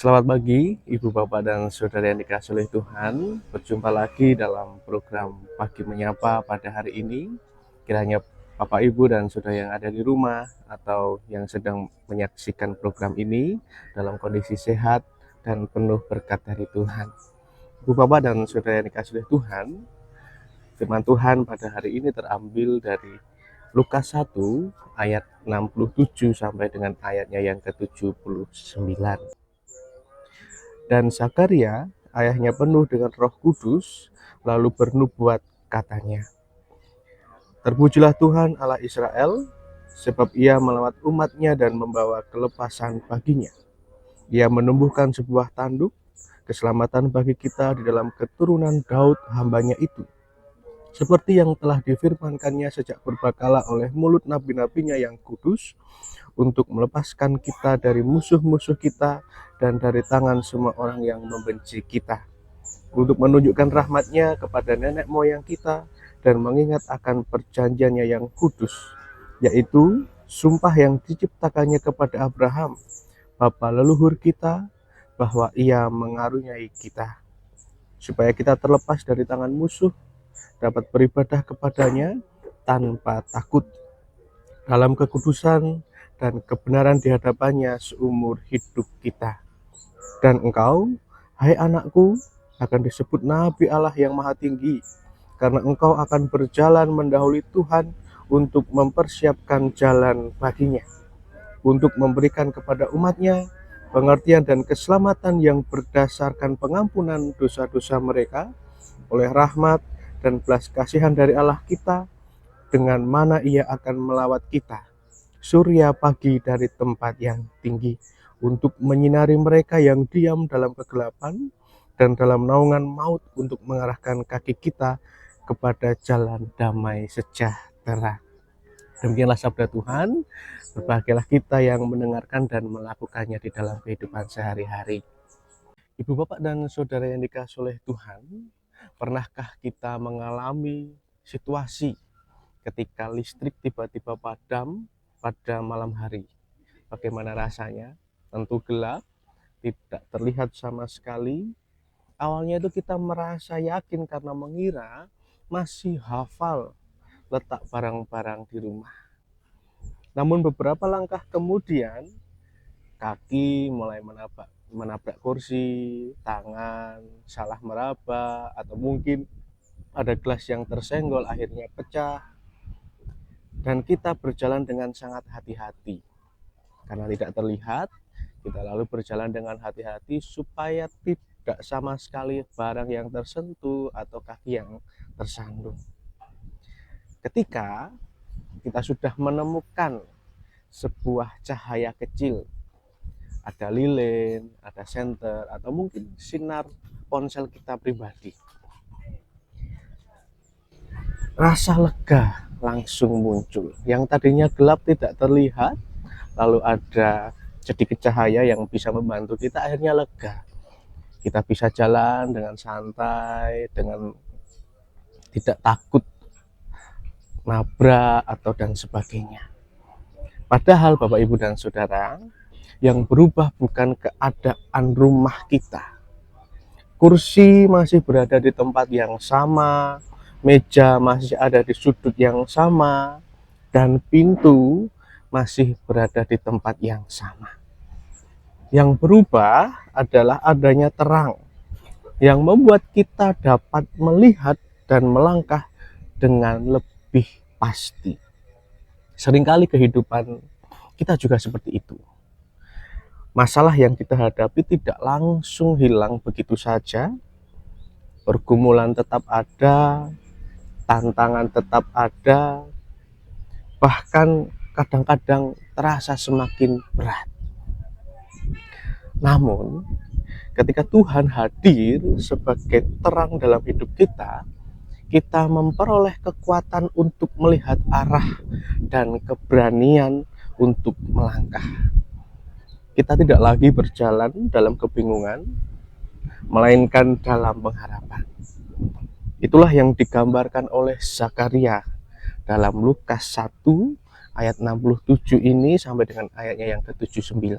Selamat pagi, Ibu, Bapak, dan Saudara yang dikasihi oleh Tuhan. Berjumpa lagi dalam program Pagi Menyapa pada hari ini. Kiranya Bapak, Ibu, dan Saudara yang ada di rumah atau yang sedang menyaksikan program ini dalam kondisi sehat dan penuh berkat dari Tuhan. Ibu, Bapak, dan Saudara yang dikasihi oleh Tuhan, firman Tuhan pada hari ini terambil dari Lukas 1 ayat 67 sampai dengan ayatnya yang ke-79. Dan Zakaria, ayahnya penuh dengan Roh Kudus, lalu bernubuat katanya, "Terpujilah Tuhan Allah Israel, sebab ia melawat umatnya dan membawa kelepasan baginya. Ia menumbuhkan sebuah tanduk, keselamatan bagi kita di dalam keturunan Daud hambanya itu, seperti yang telah difirmankannya sejak purbakala oleh mulut nabi-nabinya yang kudus, untuk melepaskan kita dari musuh-musuh kita dan dari tangan semua orang yang membenci kita, untuk menunjukkan rahmat-Nya kepada nenek moyang kita dan mengingat akan perjanjiannya yang kudus, yaitu sumpah yang diciptakannya kepada Abraham, bapa leluhur kita, bahwa ia mengaruniai kita, supaya kita terlepas dari tangan musuh, dapat beribadah kepadanya tanpa takut, dalam kekudusan dan kebenaran di hadapannya seumur hidup kita. Dan engkau, hai anakku, akan disebut Nabi Allah yang Maha Tinggi, karena engkau akan berjalan mendahului Tuhan untuk mempersiapkan jalan baginya, untuk memberikan kepada umatnya pengertian dan keselamatan yang berdasarkan pengampunan dosa-dosa mereka, oleh rahmat dan belas kasihan dari Allah kita, dengan mana ia akan melawat kita, surya pagi dari tempat yang tinggi, untuk menyinari mereka yang diam dalam kegelapan dan dalam naungan maut, untuk mengarahkan kaki kita kepada jalan damai sejahtera." Demikianlah sabda Tuhan. Berbahagialah kita yang mendengarkan dan melakukannya di dalam kehidupan sehari-hari. Ibu, Bapak, dan Saudara yang dikasihi oleh Tuhan, pernahkah kita mengalami situasi ketika listrik tiba-tiba padam pada malam hari? Bagaimana rasanya? Tentu gelap, tidak terlihat sama sekali. Awalnya itu kita merasa yakin karena mengira masih hafal letak barang-barang di rumah. Namun beberapa langkah kemudian, kaki mulai menabrak kursi, tangan salah meraba, atau mungkin ada gelas yang tersenggol akhirnya pecah, dan kita berjalan dengan sangat hati-hati. Karena tidak terlihat, kita lalu berjalan dengan hati-hati supaya tidak sama sekali barang yang tersentuh atau kaki yang tersandung. Ketika kita sudah menemukan sebuah cahaya kecil, ada lilin, ada senter, atau mungkin sinar ponsel kita pribadi, rasa lega langsung muncul. Yang tadinya gelap tidak terlihat, lalu ada sedikit cahaya yang bisa membantu kita, akhirnya lega. Kita bisa jalan dengan santai, dengan tidak takut nabrak atau dan sebagainya. Padahal Bapak, Ibu, dan Saudara, yang berubah bukan keadaan rumah kita. Kursi masih berada di tempat yang sama, meja masih ada di sudut yang sama, dan pintu masih berada di tempat yang sama. Yang berubah adalah adanya terang yang membuat kita dapat melihat dan melangkah dengan lebih pasti. Seringkali kehidupan kita juga seperti itu. Masalah yang kita hadapi tidak langsung hilang begitu saja. Pergumulan tetap ada, tantangan tetap ada, bahkan kadang-kadang terasa semakin berat. Namun, ketika Tuhan hadir sebagai terang dalam hidup kita, kita memperoleh kekuatan untuk melihat arah dan keberanian untuk melangkah. Kita tidak lagi berjalan dalam kebingungan, melainkan dalam pengharapan. Itulah yang digambarkan oleh Zakaria dalam Lukas 1 ayat 67 ini sampai dengan ayatnya yang ke-79.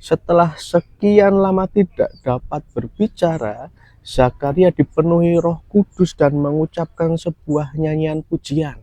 Setelah sekian lama tidak dapat berbicara, Zakaria dipenuhi Roh Kudus dan mengucapkan sebuah nyanyian pujian.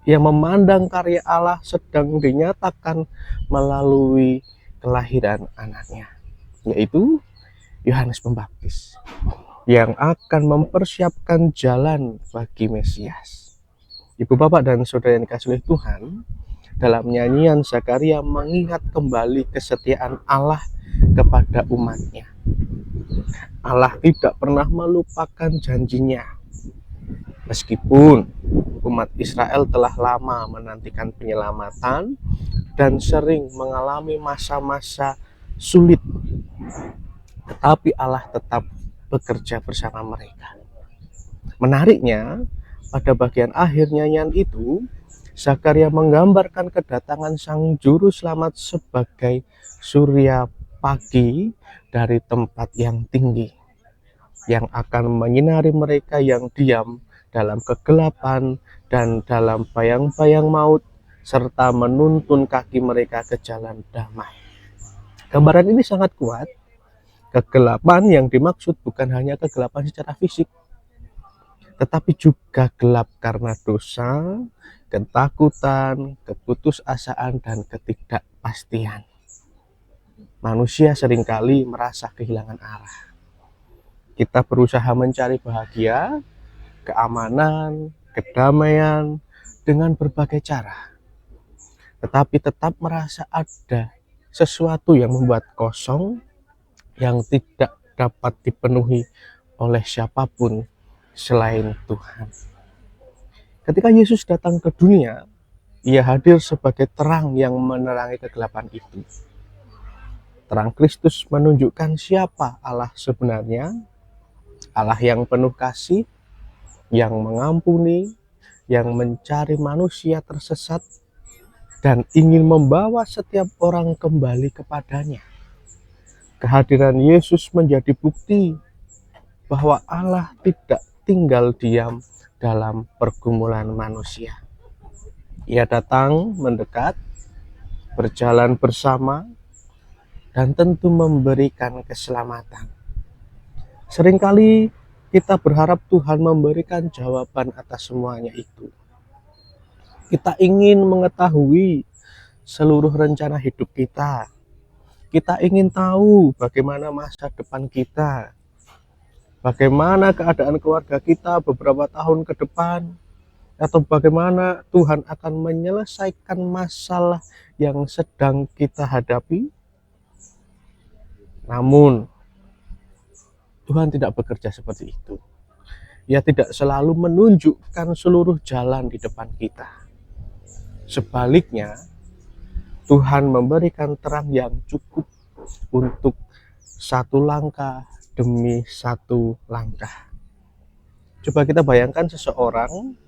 Ia memandang karya Allah sedang dinyatakan melalui kelahiran anaknya, yaitu Yohanes Pembaptis, yang akan mempersiapkan jalan bagi Mesias. Ibu, bapak, dan saudara yang dikasihi oleh Tuhan, dalam nyanyian Zakaria mengingat kembali kesetiaan Allah kepada umatnya. Allah tidak pernah melupakan janjinya. Meskipun umat Israel telah lama menantikan penyelamatan dan sering mengalami masa-masa sulit, tetapi Allah tetap bekerja bersama mereka. Menariknya, pada bagian akhir nyanyian itu, Zakaria menggambarkan kedatangan Sang Juru Selamat sebagai surya pagi dari tempat yang tinggi, yang akan menyinari mereka yang diam dalam kegelapan dan dalam bayang-bayang maut, serta menuntun kaki mereka ke jalan damai. Gambaran ini sangat kuat. Kegelapan yang dimaksud bukan hanya kegelapan secara fisik, tetapi juga gelap karena dosa, ketakutan, keputusasaan, dan ketidakpastian. Manusia seringkali merasa kehilangan arah. Kita berusaha mencari bahagia, keamanan, kedamaian dengan berbagai cara, tetapi tetap merasa ada sesuatu yang membuat kosong, yang tidak dapat dipenuhi oleh siapapun selain Tuhan. Ketika Yesus datang ke dunia, Ia hadir sebagai terang yang menerangi kegelapan itu. Terang Kristus menunjukkan siapa Allah sebenarnya, Allah yang penuh kasih, yang mengampuni, yang mencari manusia tersesat, dan ingin membawa setiap orang kembali kepadanya. Kehadiran Yesus menjadi bukti bahwa Allah tidak tinggal diam dalam pergumulan manusia. Ia datang mendekat, berjalan bersama, dan tentu memberikan keselamatan. Seringkali kita berharap Tuhan memberikan jawaban atas semuanya itu. Kita ingin mengetahui seluruh rencana hidup kita. Kita ingin tahu bagaimana masa depan kita, bagaimana keadaan keluarga kita beberapa tahun ke depan, atau bagaimana Tuhan akan menyelesaikan masalah yang sedang kita hadapi. Namun, Tuhan tidak bekerja seperti itu. Ia tidak selalu menunjukkan seluruh jalan di depan kita. Sebaliknya, Tuhan memberikan terang yang cukup untuk satu langkah demi satu langkah. Coba kita bayangkan seseorang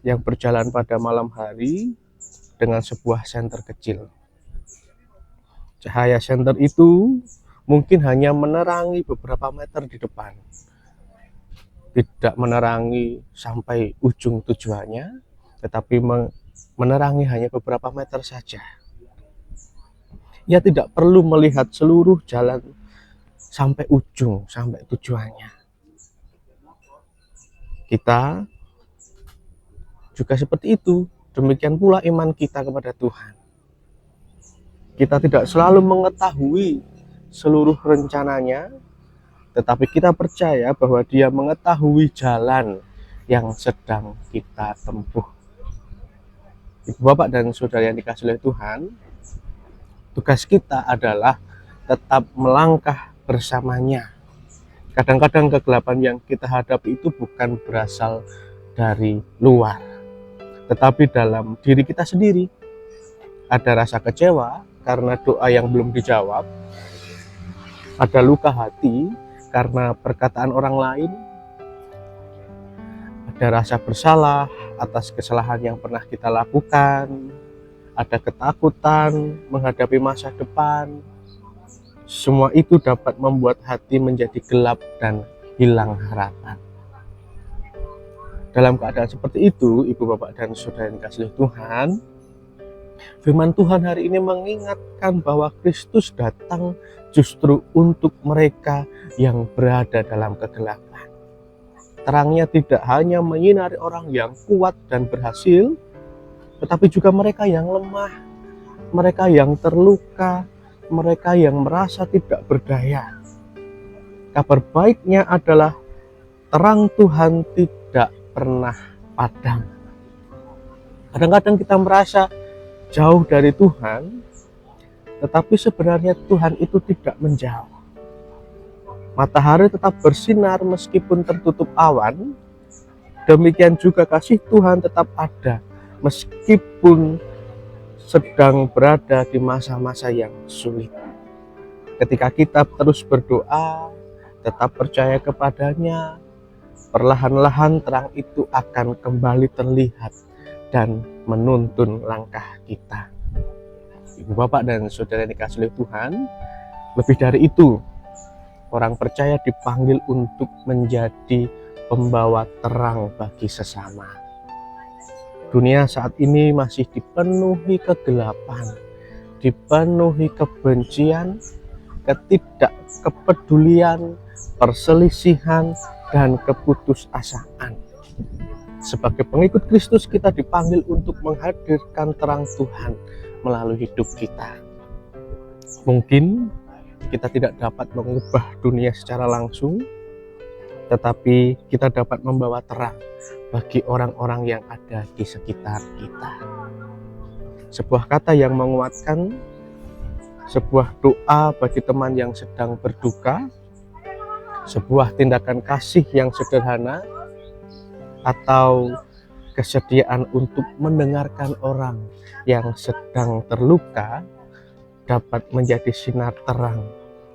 yang berjalan pada malam hari dengan sebuah senter kecil. Cahaya senter itu mungkin hanya menerangi beberapa meter di depan, tidak menerangi sampai ujung tujuannya, tetapi menerangi hanya beberapa meter saja. Ia tidak perlu melihat seluruh jalan sampai ujung, sampai tujuannya. Kita juga seperti itu. Demikian pula iman kita kepada Tuhan. Kita tidak selalu mengetahui seluruh rencananya, tetapi kita percaya bahwa Dia mengetahui jalan yang sedang kita tempuh. Ibu, bapak, dan saudara yang dikasihi oleh Tuhan, tugas kita adalah tetap melangkah bersamanya. Kadang-kadang kegelapan yang kita hadapi itu bukan berasal dari luar, tetapi dalam diri kita sendiri. Ada rasa kecewa karena doa yang belum dijawab, ada luka hati karena perkataan orang lain, ada rasa bersalah atas kesalahan yang pernah kita lakukan, ada ketakutan menghadapi masa depan. Semua itu dapat membuat hati menjadi gelap dan hilang harapan. Dalam keadaan seperti itu, ibu, bapak, dan saudara yang dikasihi Tuhan, Firman Tuhan hari ini mengingatkan bahwa Kristus datang justru untuk mereka yang berada dalam kegelapan. Terangnya tidak hanya menyinari orang yang kuat dan berhasil, tetapi juga mereka yang lemah, mereka yang terluka, mereka yang merasa tidak berdaya. Kabar baiknya adalah terang Tuhan tidak pernah padam. Kadang-kadang kita merasa jauh dari Tuhan, tetapi sebenarnya Tuhan itu tidak menjauh. Matahari tetap bersinar meskipun tertutup awan, demikian juga kasih Tuhan tetap ada meskipun sedang berada di masa-masa yang sulit. Ketika kita terus berdoa, tetap percaya kepadanya, perlahan-lahan terang itu akan kembali terlihat dan menuntun langkah kita. Ibu, bapak, dan saudara yang dikasihi oleh Tuhan, lebih dari itu, orang percaya dipanggil untuk menjadi pembawa terang bagi sesama. Dunia saat ini masih dipenuhi kegelapan, dipenuhi kebencian, ketidakkepedulian, perselisihan, dan keputusasaan. Sebagai pengikut Kristus, kita dipanggil untuk menghadirkan terang Tuhan melalui hidup kita. Mungkin kita tidak dapat mengubah dunia secara langsung, tetapi kita dapat membawa terang bagi orang-orang yang ada di sekitar kita. Sebuah kata yang menguatkan, sebuah doa bagi teman yang sedang berduka, sebuah tindakan kasih yang sederhana, atau kesediaan untuk mendengarkan orang yang sedang terluka dapat menjadi sinar terang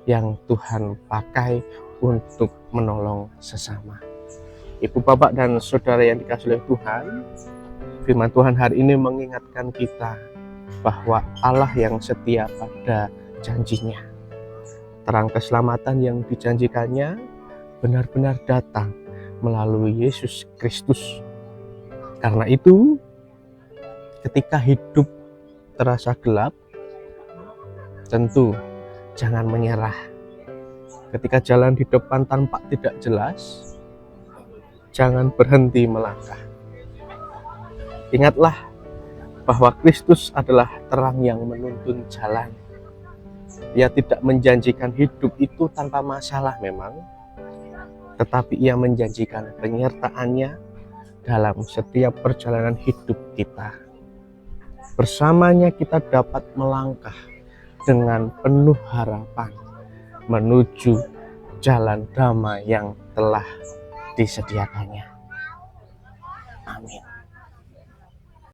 yang Tuhan pakai untuk menolong sesama. Ibu, bapak, dan saudara yang dikasihi oleh Tuhan, firman Tuhan hari ini mengingatkan kita bahwa Allah yang setia pada janjinya. Terang keselamatan yang dijanjikannya benar-benar datang melalui Yesus Kristus. Karena itu, ketika hidup terasa gelap, tentu jangan menyerah. Ketika jalan di depan tampak tidak jelas, jangan berhenti melangkah. Ingatlah bahwa Kristus adalah terang yang menuntun jalan. Ia tidak menjanjikan hidup itu tanpa masalah memang, tetapi ia menjanjikan penyertaannya dalam setiap perjalanan hidup kita. Bersamanya kita dapat melangkah dengan penuh harapan menuju jalan damai yang telah disediakannya. Amin.